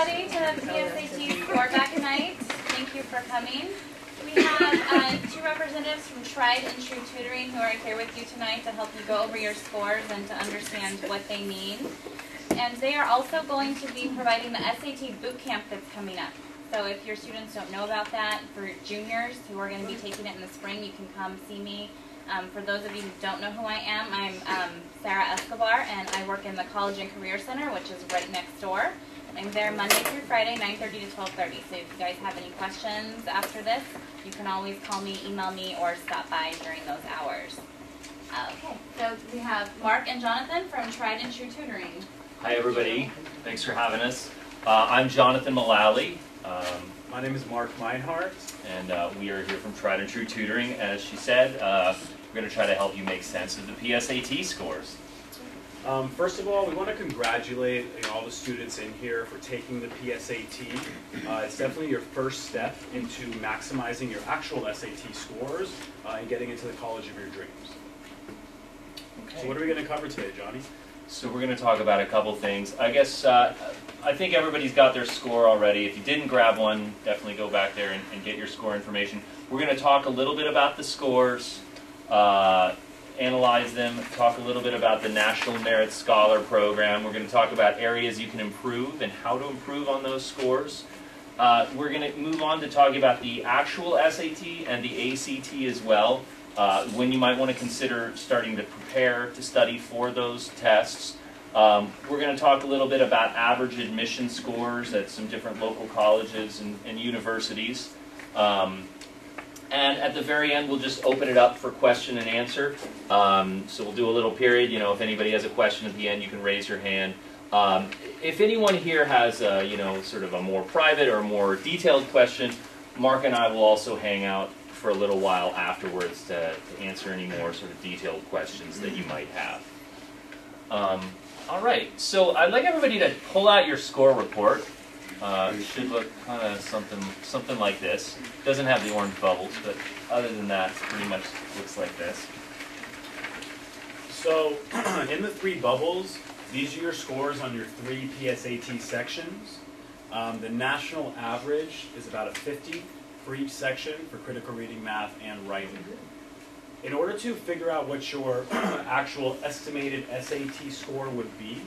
everybody to PSAT Score Back Night. Thank you for coming. We have two representatives from Tried and True Tutoring who are here with you tonight to help you go over your scores and to understand what they mean. And they are also going to be providing the SAT boot camp that's coming up. So if your students don't know about that, for juniors who are going to be taking it in the spring, you can come see me. For those of you who don't know who I am, I'm Sarah Escobar, and I work in the College and Career Center, which is right next door. I'm there Monday through Friday, 9:30 to 12:30. So if you guys have any questions after this, you can always call me, email me, or stop by during those hours. Okay, so we have Mark and Jonathan from Tried and True Tutoring. Hi everybody, thanks for having us. I'm Jonathan Mullally. My name is Mark Meinhardt. And we are here from Tried and True Tutoring. As she said, we're going to try to help you make sense of the PSAT scores. First of all, we want to congratulate all the students in here for taking the PSAT. It's definitely your first step into maximizing your actual SAT scores and getting into the college of your dreams. Okay. So what are we going to cover today, Johnny? So we're going to talk about a couple things. I guess I think everybody's got their score already. If you didn't grab one, definitely go back there and get your score information. We're going to talk a little bit about the scores, analyze them, talk a little bit about the National Merit Scholar Program. We're going to talk about areas you can improve and how to improve on those scores. We're going to move on to talking about the actual SAT and the ACT as well, when you might want to consider starting to prepare to study for those tests. We're going to talk a little bit about average admission scores at some different local colleges and universities. And at the very end, we'll just open it up for question and answer. So we'll do a little period. You know, if anybody has a question at the end, you can raise your hand. If anyone here has, sort of a more private or more detailed question, Mark and I will also hang out for a little while afterwards to answer any more sort of detailed questions that you might have. All right, so I'd like everybody to pull out your score report. It should look kind of something like this. Doesn't have the orange bubbles, but other than that, it pretty much looks like this. So in the three bubbles, these are your scores on your three PSAT sections. The national average is about a 50 for each section for critical reading, math, and writing. In order to figure out what your actual estimated SAT score would be,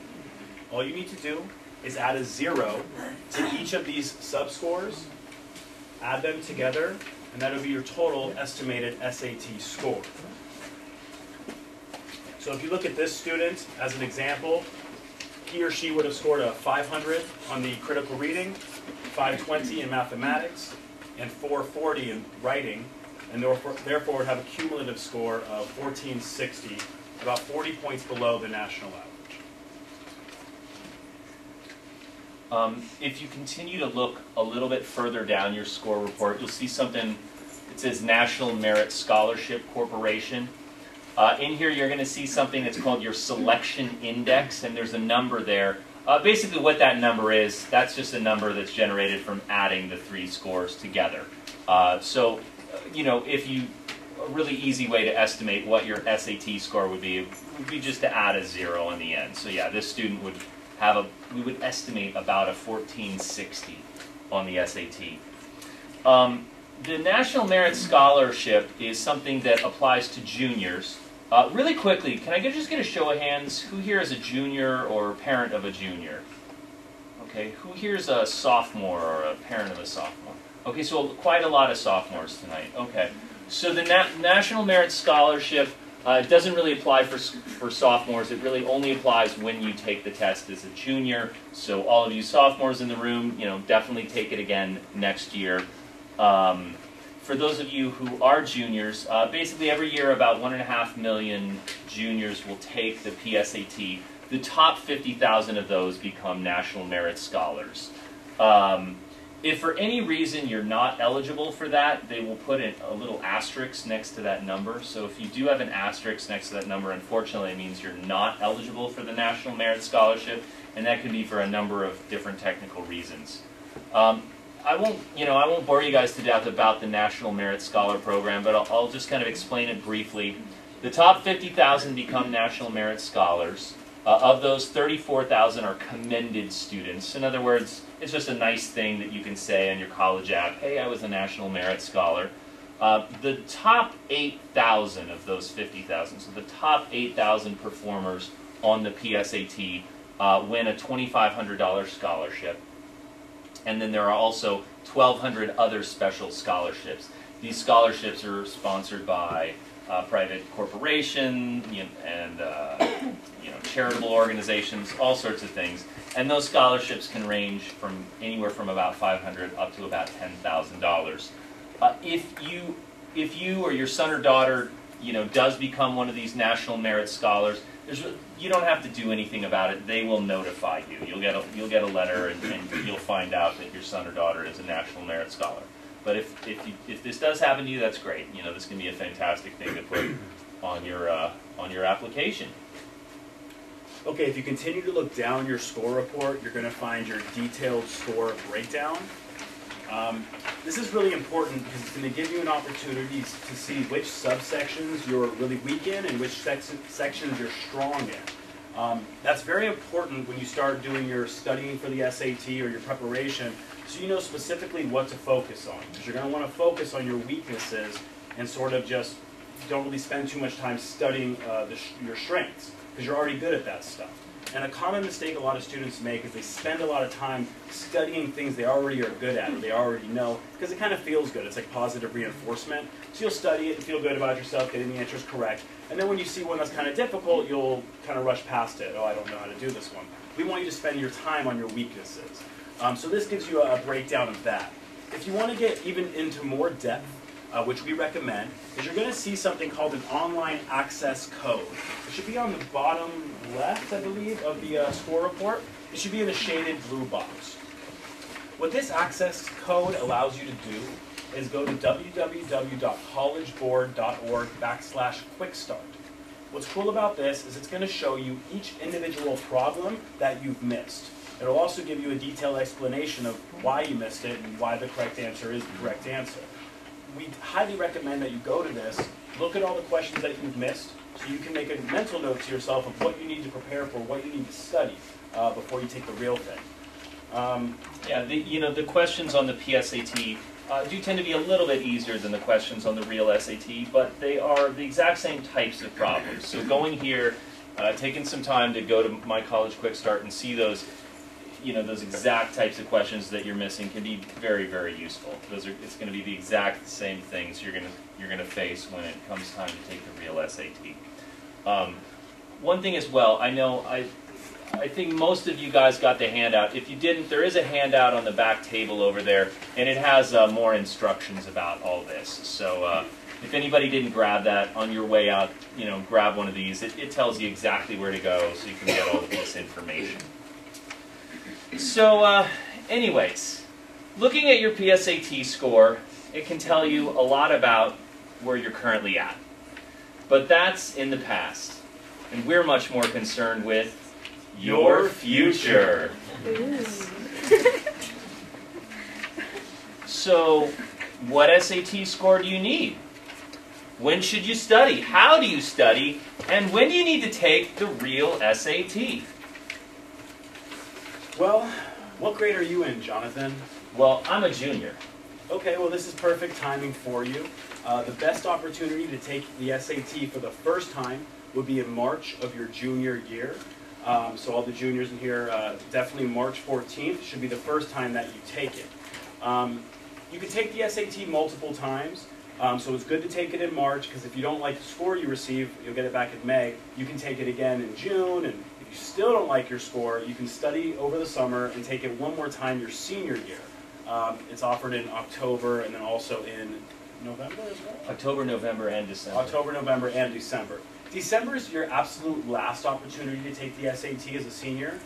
all you need to do is add a 0 to each of these sub-scores, add them together, and that would be your total estimated SAT score. So if you look at this student as an example, he or she would have scored a 500 on the critical reading, 520 in mathematics, and 440 in writing, and therefore would have a cumulative score of 1460, about 40 points below the national average. If you continue to look a little bit further down your score report, you'll see something that says National Merit Scholarship Corporation. In here you're going to see something that's called your selection index, and there's a number there. Basically what that number is, that's just a number that's generated from adding the three scores together. A really easy way to estimate what your SAT score would be just to add a 0 on the end. So yeah, this student would have we would estimate about a 1460 on the SAT. The National Merit Scholarship is something that applies to juniors. Really quickly, can I just get a show of hands? Who here is a junior or parent of a junior? Okay, who here is a sophomore or a parent of a sophomore? Okay, so quite a lot of sophomores tonight. Okay, so the National Merit Scholarship doesn't really apply for sophomores. It really only applies when you take the test as a junior. So all of you sophomores in the room, definitely take it again next year. For those of you who are juniors, basically every year about 1.5 million juniors will take the PSAT. The top 50,000 of those become National Merit Scholars. If for any reason you're not eligible for that, they will put a little asterisk next to that number. So if you do have an asterisk next to that number, unfortunately it means you're not eligible for the National Merit Scholarship, and that can be for a number of different technical reasons. I won't bore you guys to death about the National Merit Scholar Program, but I'll just kind of explain it briefly. The top 50,000 become National Merit Scholars. Of those, 34,000 are commended students. In other words, It's just a nice thing that you can say on your college app, hey, I was a National Merit Scholar. The top 8,000 of those 50,000, so the top 8,000 performers on the PSAT win a $2,500 scholarship. And then there are also 1,200 other special scholarships. These scholarships are sponsored by private corporation and charitable organizations, all sorts of things. And those scholarships can range from anywhere from about $500 up to about $10,000. If you or your son or daughter does become one of these National Merit Scholars, you don't have to do anything about it. They will notify you. You'll get a letter, and you'll find out that your son or daughter is a National Merit Scholar. But if this does happen to you, that's great. This can be a fantastic thing to put on your application. Okay, if you continue to look down your score report, you're going to find your detailed score breakdown. This is really important because it's going to give you an opportunity to see which subsections you're really weak in and which sections you're strong in. That's very important when you start doing your studying for the SAT or your preparation, so you know specifically what to focus on. Because you're going to want to focus on your weaknesses and sort of just don't really spend too much time studying your strengths, because you're already good at that stuff. And a common mistake a lot of students make is they spend a lot of time studying things they already are good at or they already know, because it kind of feels good. It's like positive reinforcement. So you'll study it and feel good about yourself, getting the answers correct. And then when you see one that's kind of difficult, you'll kind of rush past it. Oh, I don't know how to do this one. We want you to spend your time on your weaknesses. So this gives you a breakdown of that. If you want to get even into more depth, which we recommend, is you're going to see something called an online access code. It should be on the bottom left, I believe, of the score report. It should be in a shaded blue box. What this access code allows you to do is go to www.collegeboard.org/quickstart. What's cool about this is it's going to show you each individual problem that you've missed. It'll also give you a detailed explanation of why you missed it and why the correct answer is the correct answer. We highly recommend that you go to this, look at all the questions that you've missed, so you can make a mental note to yourself of what you need to prepare for, what you need to study before you take the real thing. The questions on the PSAT do tend to be a little bit easier than the questions on the real SAT, but they are the exact same types of problems. So going here, taking some time to go to My College Quick Start and see those exact types of questions that you're missing can be very, very useful. It's going to be the exact same things you're going to face when it comes time to take the real SAT. One thing as well, I think most of you guys got the handout. If you didn't, there is a handout on the back table over there, and it has more instructions about all this. So if anybody didn't grab that on your way out, grab one of these. It tells you exactly where to go so you can get all of this information. So anyways, looking at your PSAT score, it can tell you a lot about where you're currently at. But that's in the past. And we're much more concerned with your future. So, what SAT score do you need? When should you study? How do you study? And when do you need to take the real SAT? Well, what grade are you in, Jonathan? Well, I'm a junior. Okay, well this is perfect timing for you. The best opportunity to take the SAT for the first time would be in March of your junior year. So all the juniors in here, definitely March 14th should be the first time that you take it. You can take the SAT multiple times, so it's good to take it in March, because if you don't like the score you receive, you'll get it back in May. You can take it again in June, and if you still don't like your score, you can study over the summer and take it one more time your senior year. It's offered in October and then also in November as well? October, November, and December. October, November, and December. December is your absolute last opportunity to take the SAT as a senior,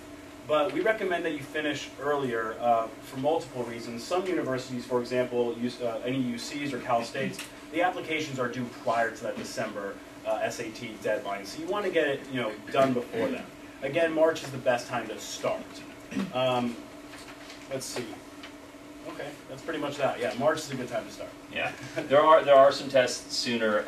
but we recommend that you finish earlier for multiple reasons. Some universities, for example, any UCs or Cal States, the applications are due prior to that December SAT deadline, so you want to get it done before then. Again, March is the best time to start. Let's see. Okay, that's pretty much that. Yeah, March is a good time to start. Yeah, there are some tests sooner.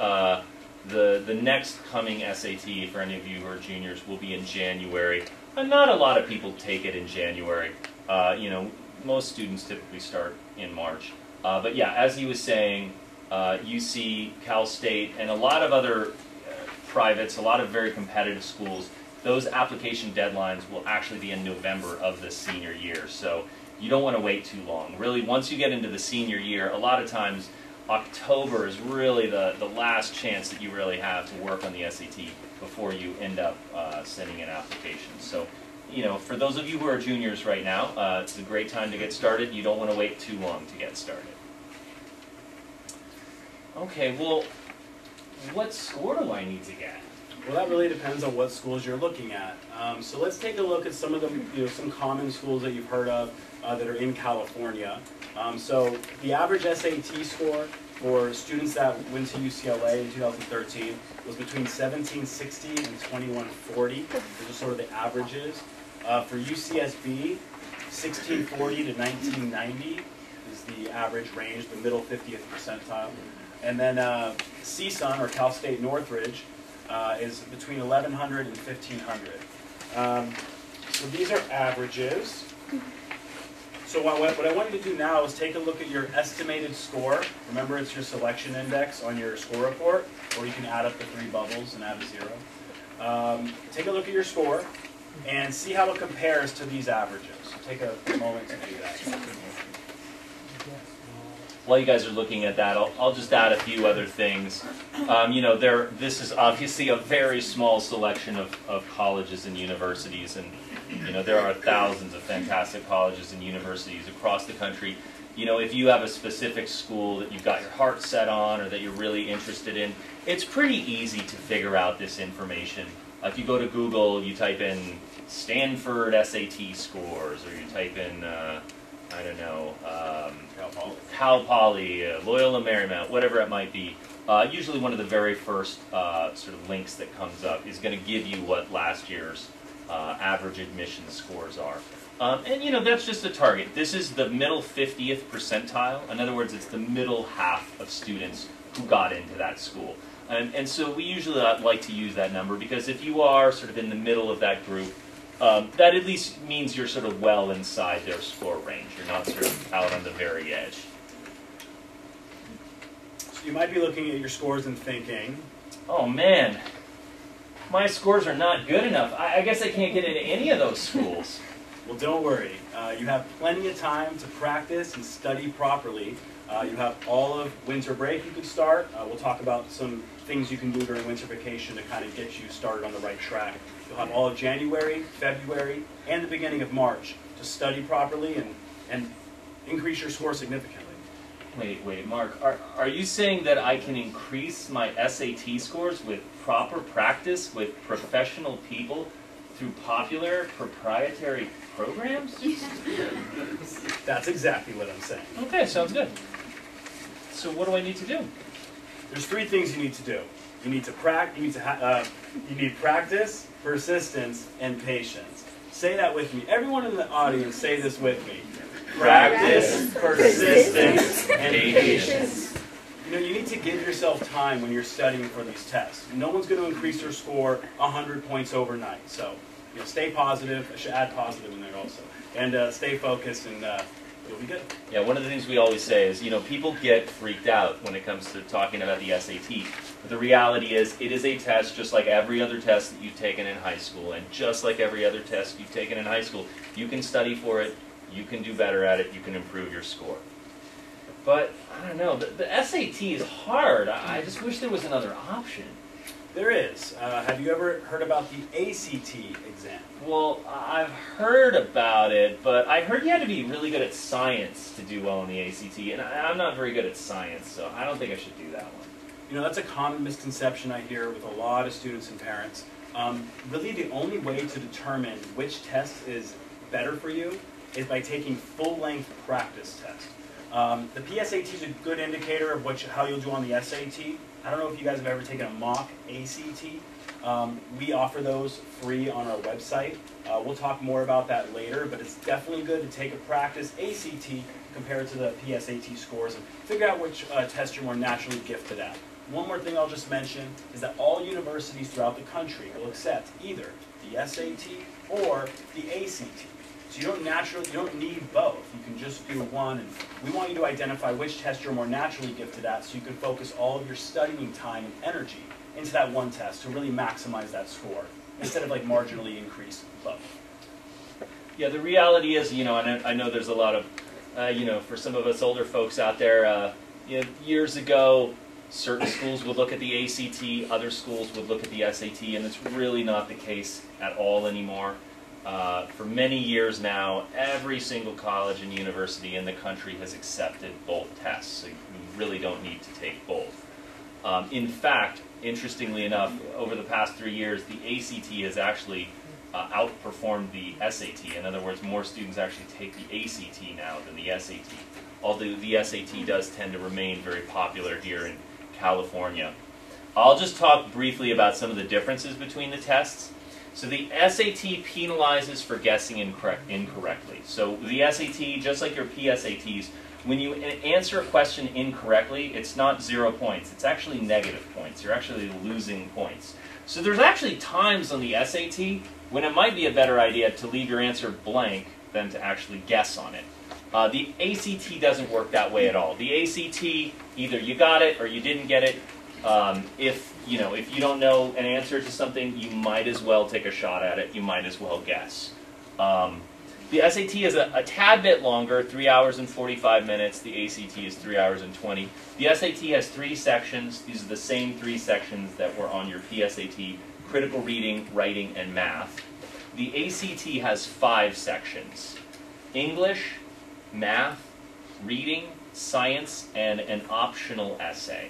The next coming SAT for any of you who are juniors will be in January. Not a lot of people take it in January. most students typically start in March. But yeah, as he was saying, UC, Cal State, and a lot of other privates, a lot of very competitive schools, those application deadlines will actually be in November of the senior year. So you don't want to wait too long. Really, once you get into the senior year, a lot of times October is really the last chance that you really have to work on the SAT before you end up sending in applications. So, you know, for those of you who are juniors right now, it's a great time to get started. You don't want to wait too long to get started. Okay, well, what score do I need to get? Well, that really depends on what schools you're looking at. So let's take a look at some of the, some common schools that you've heard of that are in California. So the average SAT score for students that went to UCLA in 2013 was between 1760 and 2140. Those are sort of the averages. For UCSB, 1640 to 1990 is the average range, the middle 50th percentile. And then CSUN, or Cal State Northridge, is between 1100 and 1500. So these are averages. So what I want you to do now is take a look at your estimated score. Remember, it's your selection index on your score report, or you can add up the 3 bubbles and add a 0. Take a look at your score and see how it compares to these averages. So take a moment to do that. While you guys are looking at that, I'll just add a few other things. You know, this is obviously a very small selection of colleges and universities, and you know, there are thousands of fantastic colleges and universities across the country. You know, if you have a specific school that you've got your heart set on or that you're really interested in, it's pretty easy to figure out this information. If you go to Google, you type in Stanford SAT scores, or you type in, I don't know, Cal Poly, Loyola Marymount, whatever it might be. Usually one of the very first sort of links that comes up is going to give you what last year's average admission scores are. And you know, that's just a target. This is the middle 50th percentile. In other words, it's the middle half of students who got into that school. And so we usually like to use that number because if you are sort of in the middle of that group, that at least means you're sort of well inside their score range. You're not sort of out on the very edge. So you might be looking at your scores and thinking, oh man, my scores are not good enough. I guess I can't get into any of those schools. Well, don't worry. You have plenty of time to practice and study properly. You have all of winter break you could start. We'll talk about some things you can do during winter vacation to kind of get you started on the right track. You'll have all of January, February, and the beginning of March to study properly and increase your score significantly. Wait, Mark, are you saying that I can increase my SAT scores with proper practice with professional people through popular proprietary programs? That's exactly what I'm saying. Okay, sounds good. So what do I need to do? There's 3 things you need to do. You need to you need practice, persistence, and patience. Say that with me. Everyone in the audience, say this with me. Practice, persistence, and patience. You know, you need to give yourself time when you're studying for these tests. No one's going to increase your score 100 points overnight. So, you know, stay positive. I should add positive in there also. And stay focused, and you'll be good. Yeah, one of the things we always say is, you know, people get freaked out when it comes to talking about the SAT. But the reality is, it is a test just like every other test that you've taken in high school. And just like every other test you've taken in high school, you can study for it, you can do better at it, you can improve your score. But, I don't know, the SAT is hard. I just wish there was another option. There is. Have you ever heard about the ACT exam? Well, I've heard about it, but I heard you had to be really good at science to do well in the ACT, and I'm not very good at science, so I don't think I should do that one. You know, that's a common misconception I hear with a lot of students and parents. Really, the only way to determine which test is better for you is by taking full-length practice tests. The PSAT is a good indicator of how you'll do on the SAT. I don't know if you guys have ever taken a mock ACT. We offer those free on our website. We'll talk more about that later, but it's definitely good to take a practice ACT compared to the PSAT scores and figure out which test you're more naturally gifted at. One more thing I'll just mention is that all universities throughout the country will accept either the SAT or the ACT. So you don't need both. You can just do one. And we want you to identify which test you're more naturally gifted at, so you can focus all of your studying time and energy into that one test to really maximize that score, instead of like marginally increase both. Yeah, the reality is, and I know there's a lot of, for some of us older folks out there, years ago, certain schools would look at the ACT, other schools would look at the SAT, and it's really not the case at all anymore. For many years now, every single college and university in the country has accepted both tests, so you really don't need to take both. In fact, interestingly enough, over the past 3 years, the ACT has actually outperformed the SAT. In other words, more students actually take the ACT now than the SAT, although the SAT does tend to remain very popular here in California. I'll just talk briefly about some of the differences between the tests. So the SAT penalizes for guessing incorrectly. So the SAT, just like your PSATs, when you answer a question incorrectly, it's not 0 points. It's actually negative points. You're actually losing points. So there's actually times on the SAT when it might be a better idea to leave your answer blank than to actually guess on it. The ACT doesn't work that way at all. The ACT, either you got it or you didn't get it. If you don't know an answer to something, you might as well take a shot at it. You might as well guess. The SAT is a tad bit longer, 3 hours and 45 minutes. The ACT is 3 hours and 20. The SAT has 3 sections. These are the same 3 sections that were on your PSAT: critical reading, writing, and math. The ACT has 5 sections: English, math, reading, science, and an optional essay.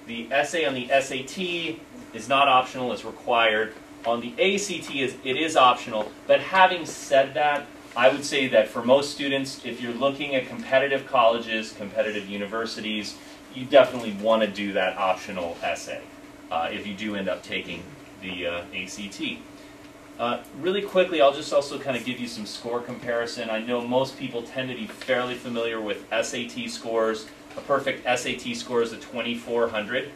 The essay on the SAT is not optional, it's required. On the ACT, it is optional, but having said that, I would say that for most students, if you're looking at competitive colleges, competitive universities, you definitely want to do that optional essay if you do end up taking the ACT. Really quickly, I'll just also kind of give you some score comparison. I know most people tend to be fairly familiar with SAT scores. A perfect SAT score is a 2400.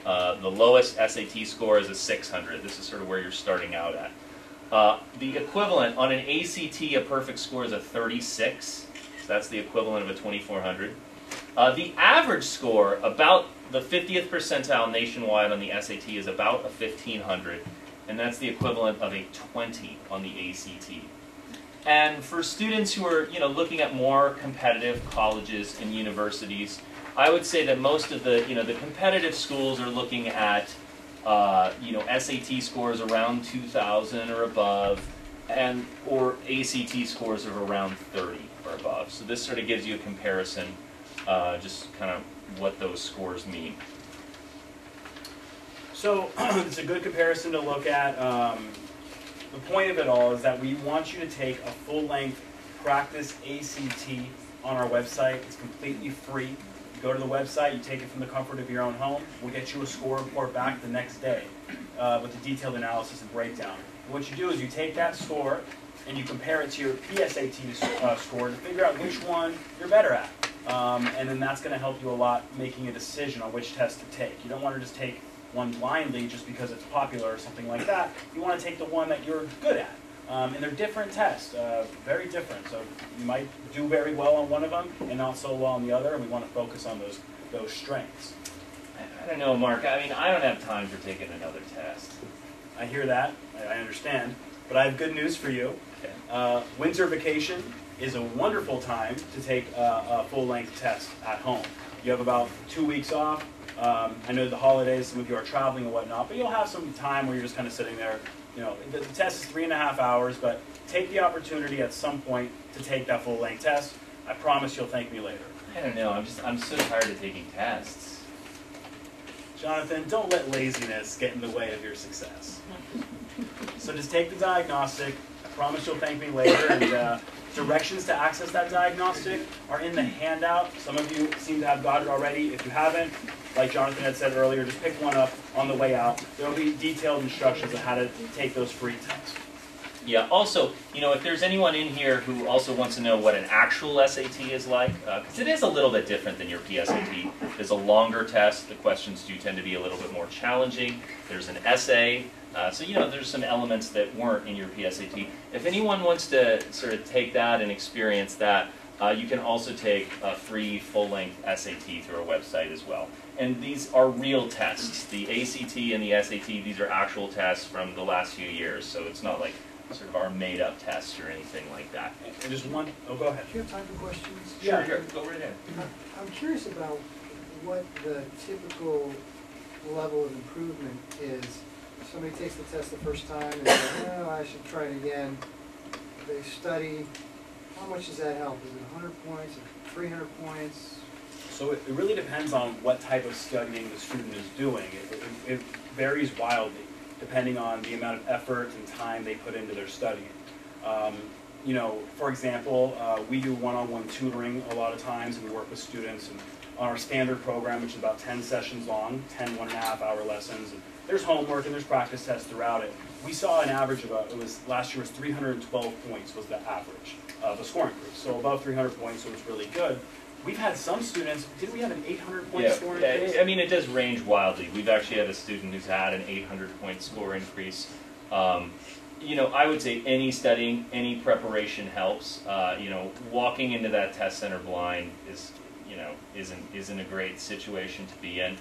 The lowest SAT score is a 600. This is sort of where you're starting out at. The equivalent on an ACT, a perfect score is a 36. So that's the equivalent of a 2400. The average score, about the 50th percentile nationwide on the SAT, is about a 1500. And that's the equivalent of a 20 on the ACT. And for students who are looking at more competitive colleges and universities, I would say that most of the the competitive schools are looking at SAT scores around 2,000 or above, or ACT scores of around 30 or above. So this sort of gives you a comparison, just kind of what those scores mean. So it's a good comparison to look at. The point of it all is that we want you to take a full-length practice ACT on our website. It's completely free. You go to the website, you take it from the comfort of your own home. We'll get you a score report back the next day with a detailed analysis and breakdown. And what you do is you take that score and you compare it to your PSAT score to figure out which one you're better at. And then that's going to help you a lot making a decision on which test to take. You don't want to just take one blindly just because it's popular or something like that. You want to take the one that you're good at. And they're different tests, very different. So you might do very well on one of them and not so well on the other, and we want to focus on those strengths. I don't know, Mark. I mean, I don't have time for taking another test. I hear that. I understand. But I have good news for you. Okay. Winter vacation is a wonderful time to take a full-length test at home. You have about 2 weeks off. I know the holidays, some of you are traveling and whatnot, but you'll have some time where you're just kind of sitting there. The test is 3.5 hours, but take the opportunity at some point to take that full-length test. I promise you'll thank me later. I don't know. I'm so tired of taking tests. Jonathan, don't let laziness get in the way of your success. So just take the diagnostic. I promise you'll thank me later. And directions to access that diagnostic are in the handout. Some of you seem to have got it already. If you haven't, like Jonathan had said earlier, just pick one up on the way out. There will be detailed instructions on how to take those free tests. Yeah, also, if there's anyone in here who also wants to know what an actual SAT is like, because it is a little bit different than your PSAT. It's a longer test. The questions do tend to be a little bit more challenging. There's an essay. So, there's some elements that weren't in your PSAT. If anyone wants to sort of take that and experience that, you can also take a free full-length SAT through our website as well. And these are real tests. The ACT and the SAT, these are actual tests from the last few years. So it's not like sort of our made-up tests or anything like that. And just one, go ahead. Do you have time for questions? Sure, go right ahead. I'm curious about what the typical level of improvement is. Somebody takes the test the first time and says, oh, I should try it again. They study. How much does that help? Is it 100 points, 300 points? So it really depends on what type of studying the student is doing. It varies wildly, depending on the amount of effort and time they put into their studying. For example, we do one-on-one tutoring a lot of times, and we work with students. And on our standard program, which is about 10 sessions long, 10 1.5-hour lessons, and there's homework and there's practice tests throughout it. We saw an average of last year was 312 points was the average of a scoring group. So above 300 points, so it's really good. We've had some students, didn't we have an 800-point score increase? I mean, it does range wildly. We've actually had a student who's had an 800-point score increase. I would say any studying, any preparation helps. Walking into that test center blind is, isn't a great situation to be in.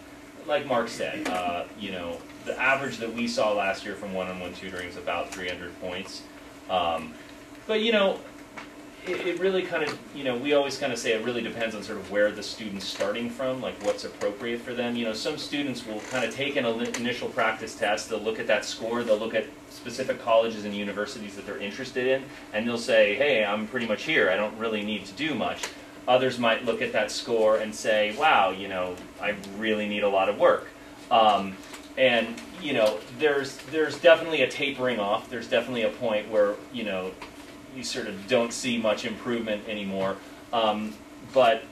Like Mark said, the average that we saw last year from one-on-one tutoring is about 300 points. But it really kind of, we always kind of say it really depends on sort of where the student's starting from, like what's appropriate for them. Some students will kind of take an initial practice test, they'll look at that score, they'll look at specific colleges and universities that they're interested in, and they'll say, hey, I'm pretty much here, I don't really need to do much. Others might look at that score and say, wow, I really need a lot of work. And, there's definitely a tapering off, there's definitely a point where, you sort of don't see much improvement anymore. But,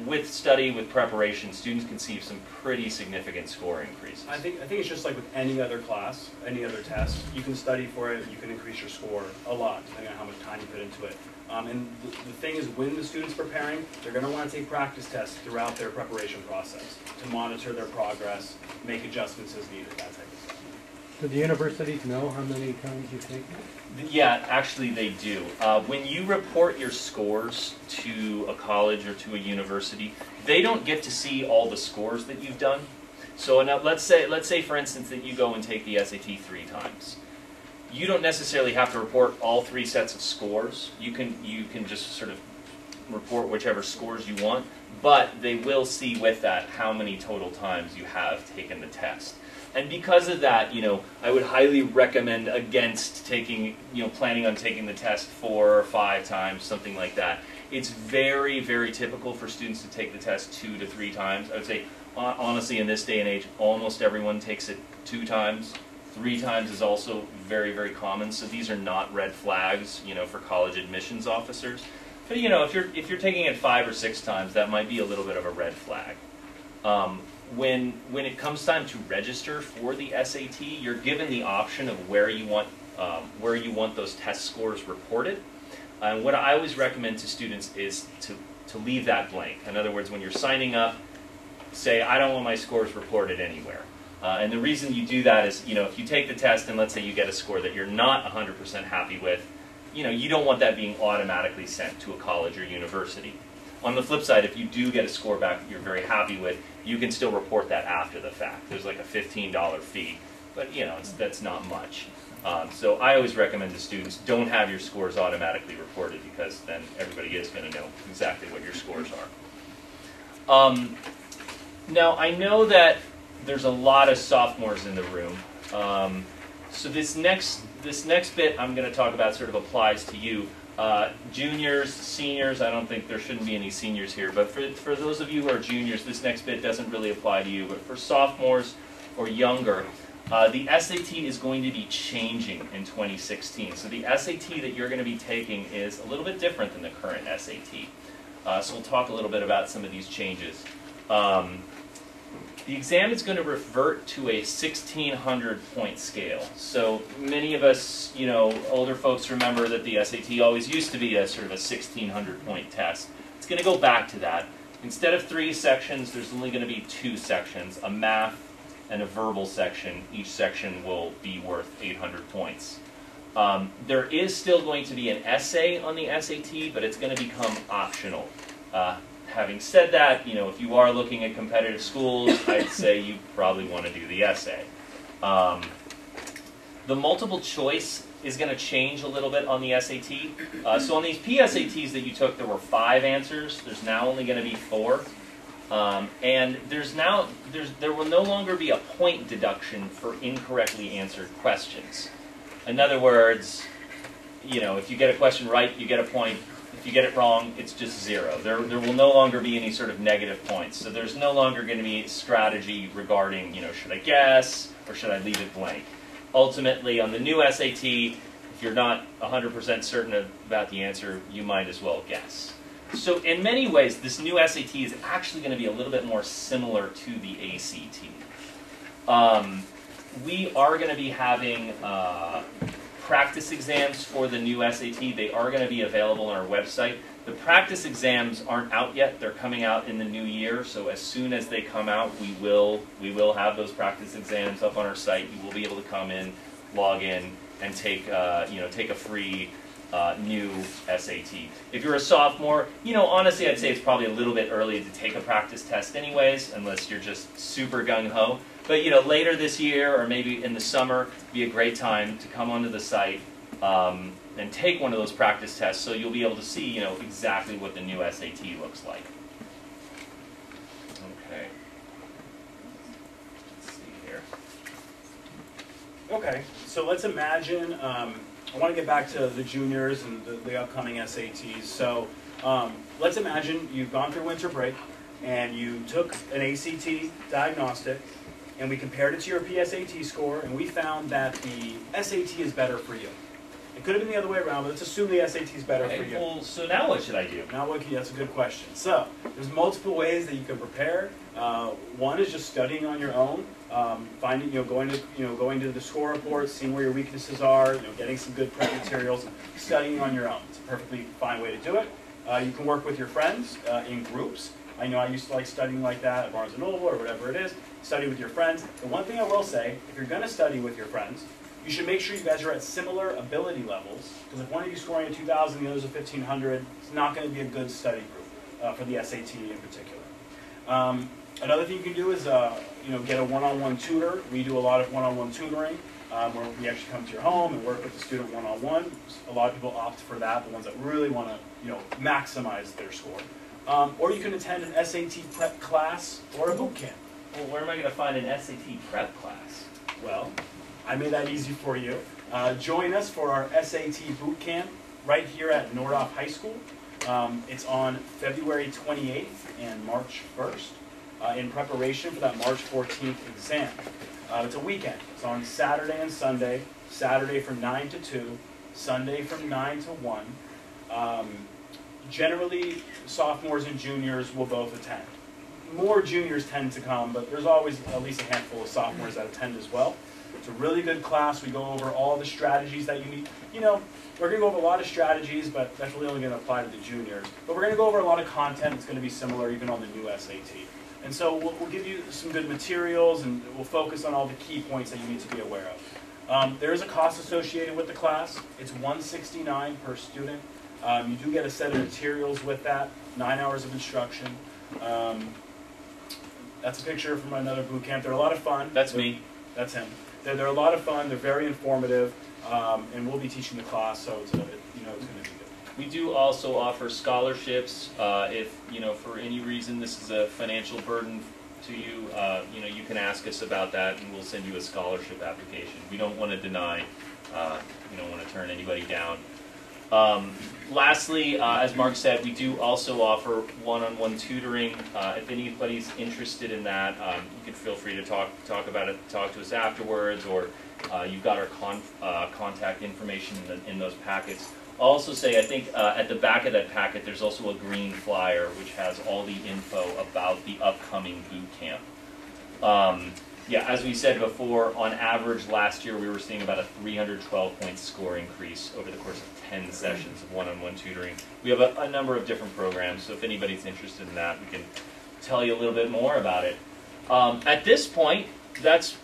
with study, with preparation, students can see some pretty significant score increases. I think it's just like with any other class, any other test. You can study for it, you can increase your score a lot, depending on how much time you put into it. And the thing is, when the student's preparing, they're going to want to take practice tests throughout their preparation process to monitor their progress, make adjustments as needed, that type of stuff. Do the universities know how many times you've taken it? Yeah, actually they do. When you report your scores to a college or to a university, they don't get to see all the scores that you've done. So now let's say for instance that you go and take the SAT 3 times. You don't necessarily have to report all 3 sets of scores. You can just sort of report whichever scores you want, but they will see with that how many total times you have taken the test. And because of that, I would highly recommend against taking, planning on taking the test 4 or 5 times, something like that. It's very, very typical for students to take the test 2 to 3 times. I would say, honestly, in this day and age, almost everyone takes it 2 times. 3 times is also very, very common. So these are not red flags, for college admissions officers. But if you're taking it 5 or 6 times, that might be a little bit of a red flag. When it comes time to register for the SAT, you're given the option of where you want those test scores reported. And what I always recommend to students is to leave that blank. In other words, when you're signing up, say, I don't want my scores reported anywhere. And the reason you do that is, if you take the test and let's say you get a score that you're not 100% happy with, you don't want that being automatically sent to a college or university. On the flip side, if you do get a score back that you're very happy with, you can still report that after the fact. There's like a $15 fee, but that's not much. So I always recommend to students, don't have your scores automatically reported because then everybody is going to know exactly what your scores are. Now I know that there's a lot of sophomores in the room. So this next bit I'm going to talk about sort of applies to you. Juniors, seniors, I don't think there shouldn't be any seniors here, but for those of you who are juniors, this next bit doesn't really apply to you. But for sophomores or younger, the SAT is going to be changing in 2016. So the SAT that you're going to be taking is a little bit different than the current SAT. So we'll talk a little bit about some of these changes. The exam is going to revert to a 1,600 point scale. So many of us, older folks remember that the SAT always used to be a sort of a 1,600 point test. It's going to go back to that. Instead of 3 sections, there's only going to be 2 sections, a math and a verbal section. Each section will be worth 800 points. There is still going to be an essay on the SAT, but it's going to become optional. Having said that, if you are looking at competitive schools, I'd say you probably want to do the essay. The multiple choice is going to change a little bit on the SAT. So on these PSATs that you took, there were 5 answers. There's now only going to be 4. And there will no longer be a point deduction for incorrectly answered questions. In other words, if you get a question right, you get a point. If you get it wrong, it's just 0. There will no longer be any sort of negative points. So there's no longer going to be strategy regarding, should I guess or should I leave it blank? Ultimately, on the new SAT, if you're not 100% certain about the answer, you might as well guess. So in many ways, this new SAT is actually going to be a little bit more similar to the ACT. We are going to be having practice exams for the new SAT. They are going to be available on our website. The practice exams aren't out yet. They're coming out in the new year. So as soon as they come out, we will have those practice exams up on our site. You will be able to come in, log in, and take a free new SAT. If you're a sophomore, honestly, I'd say it's probably a little bit early to take a practice test anyways, unless you're just super gung-ho. But later this year or maybe in the summer, be a great time to come onto the site and take one of those practice tests, so you'll be able to see, exactly what the new SAT looks like. Okay. Let's see here. Okay, so let's imagine. I want to get back to the juniors and the upcoming SATs. So let's imagine you've gone through winter break and you took an ACT diagnostic and we compared it to your PSAT score and we found that the SAT is better for you. It could have been the other way around, but let's assume the SAT is better for you. Well, so now what should I do? That's a good question. So there's multiple ways that you can prepare. One is just studying on your own, going to the score report, seeing where your weaknesses are, getting some good prep materials, and studying on your own. It's a perfectly fine way to do it. You can work with your friends in groups. I know I used to like studying like that at Barnes & Noble or whatever it is. Study with your friends. The one thing I will say, if you're going to study with your friends, you should make sure you guys are at similar ability levels, because if one of you is scoring a 2,000 and the other's a 1,500, it's not going to be a good study group for the SAT in particular. Another thing you can do is get a one-on-one tutor. We do a lot of one-on-one tutoring where we actually come to your home and work with the student one-on-one. A lot of people opt for that, the ones that really want to maximize their score. Or you can attend an SAT prep class or a boot camp. Well, where am I going to find an SAT prep class? Well, I made that easy for you. Join us for our SAT boot camp right here at Nordhoff High School. It's on February 28th and March 1st in preparation for that March 14th exam. It's a weekend. It's on Saturday and Sunday. Saturday from 9 to 2, Sunday from 9 to 1. Generally, sophomores and juniors will both attend. More juniors tend to come, but there's always at least a handful of sophomores that attend as well. It's a really good class. We go over all the strategies that you need. We're going to go over a lot of strategies, but that's really only going to apply to the juniors. But we're going to go over a lot of content that's going to be similar even on the new SAT. And so we'll give you some good materials, and we'll focus on all the key points that you need to be aware of. There is a cost associated with the class. It's $169 per student. You do get a set of materials with that, 9 hours of instruction. That's a picture from another boot camp. They're a lot of fun. That's me. That's him. They're a lot of fun. They're very informative, and we'll be teaching the class, so it's going to be good. We do also offer scholarships. If for any reason this is a financial burden to you, you can ask us about that, and we'll send you a scholarship application. We don't want to deny. We don't want to turn anybody down. Lastly, as Mark said, we do also offer one-on-one tutoring. If anybody's interested in that, you can feel free to talk about it, talk to us afterwards, or you've got our contact information in those packets. I'll also say, I think at the back of that packet, there's also a green flyer which has all the info about the upcoming boot camp. Yeah, as we said before, on average last year we were seeing about a 312-point score increase over the course of 10 sessions of one-on-one tutoring. We have a number of different programs, so if anybody's interested in that, we can tell you a little bit more about it. At this point, that's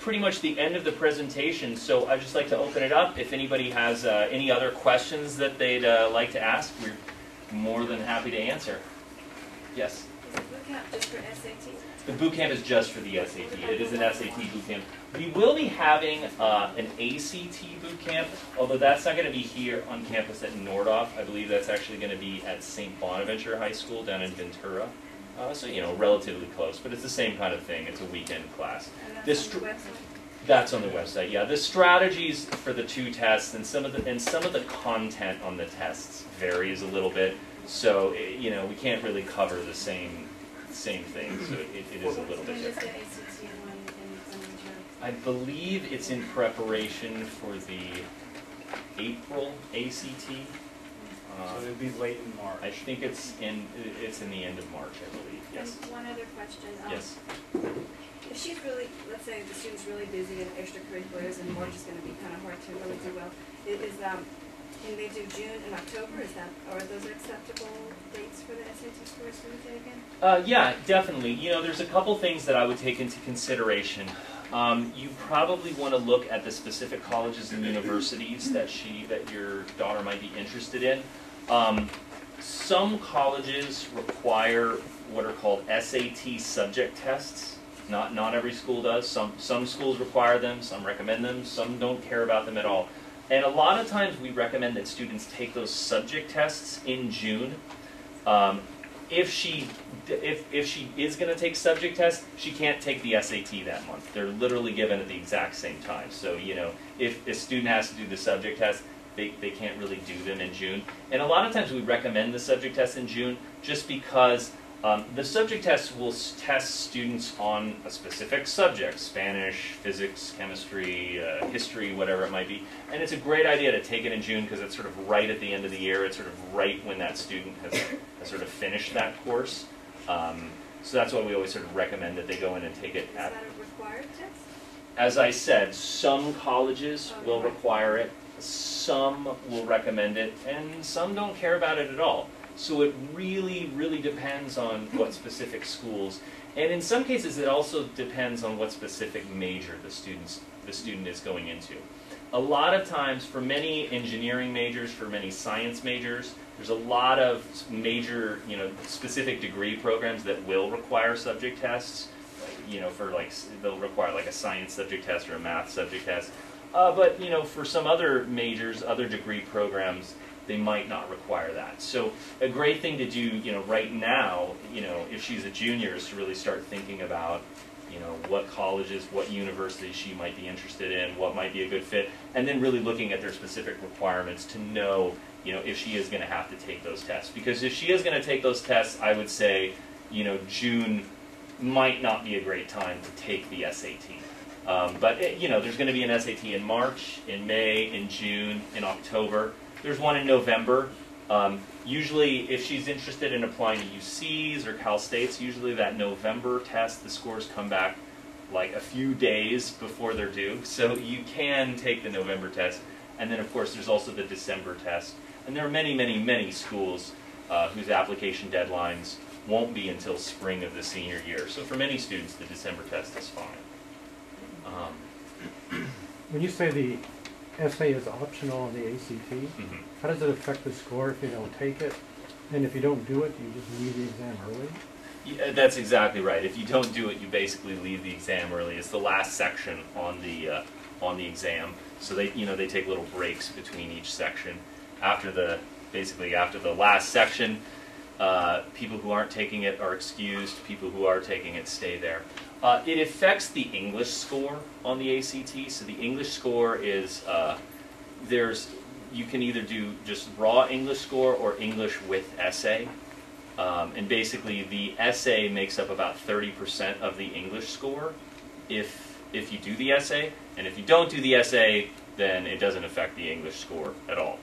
pretty much the end of the presentation, so I'd just like to open it up. If anybody has any other questions that they'd like to ask, we're more than happy to answer. Yes? Is the boot camp just for SAT? The boot camp is just for the SAT. It is an SAT boot camp. We will be having an ACT boot camp, although that's not going to be here on campus at Nordhoff. I believe that's actually going to be at St. Bonaventure High School down in Ventura. So, you know, relatively close, but it's the same kind of thing. It's a weekend class. And that's on the website? That's on the website, yeah. The strategies for the two tests and some of the content on the tests varies a little bit. So, you know, we can't really cover the same thing, so it is a little bit different. I believe it's in preparation for the April ACT. So it'll be late in March. I think it's in the end of March, I believe. Yes. And one other question. Yes. If she's really, let's say the student's really busy in extracurriculars and March is going to be kind of hard to really do well, can they do June and October? Are those acceptable dates for the SAT scores to be taken? Yeah, definitely. You know, there's a couple things that I would take into consideration. You probably want to look at the specific colleges and universities that your daughter might be interested in. Some colleges require what are called SAT subject tests. Not every school does. Some schools require them, some recommend them, some don't care about them at all. And a lot of times we recommend that students take those subject tests in June. If she is going to take subject tests, she can't take the SAT that month. They're literally given at the exact same time. So, you know, if a student has to do the subject test, they can't really do them in June. And a lot of times we recommend the subject test in June just because the subject tests will test students on a specific subject, Spanish, physics, chemistry, history, whatever it might be. And it's a great idea to take it in June because it's sort of right at the end of the year. It's sort of right when that student has sort of finished that course. So that's why we always sort of recommend that they go in and take it. Is that a required test? As I said, some colleges will require it, some will recommend it, and some don't care about it at all. So it really, really depends on what specific schools, and in some cases it also depends on what specific major the student is going into. A lot of times for many engineering majors, for many science majors, there's a lot of major, you know, specific degree programs that will require subject tests. You know, for like, they'll require like a science subject test or a math subject test. But, you know, for some other majors, other degree programs, they might not require that. So a great thing to do, you know, right now, you know, if she's a junior, is to really start thinking about, you know, what colleges, what universities she might be interested in, what might be a good fit, and then really looking at their specific requirements to know, you know, if she is going to have to take those tests. Because if she is going to take those tests, I would say, you know, June might not be a great time to take the SAT. But, you know, there's going to be an SAT in March, in May, in June, in October. There's one in November. Usually, if she's interested in applying to UCs or Cal States, usually that November test, the scores come back like a few days before they're due. So you can take the November test. And then, of course, there's also the December test. And there are many, many, many schools whose application deadlines won't be until spring of the senior year. So for many students, the December test is fine. When you say the essay is optional on the ACT, how does it affect the score if you don't take it? And if you don't do it, do you just leave the exam early? Yeah, that's exactly right. If you don't do it, you basically leave the exam early. It's the last section on the exam. So they, you know, they take little breaks between each section. Basically after the last section, people who aren't taking it are excused. People who are taking it stay there. It affects the English score on the ACT. So the English score is, you can either do just raw English score or English with essay. And basically the essay makes up about 30% of the English score if you do the essay. And if you don't do the essay, then it doesn't affect the English score at all.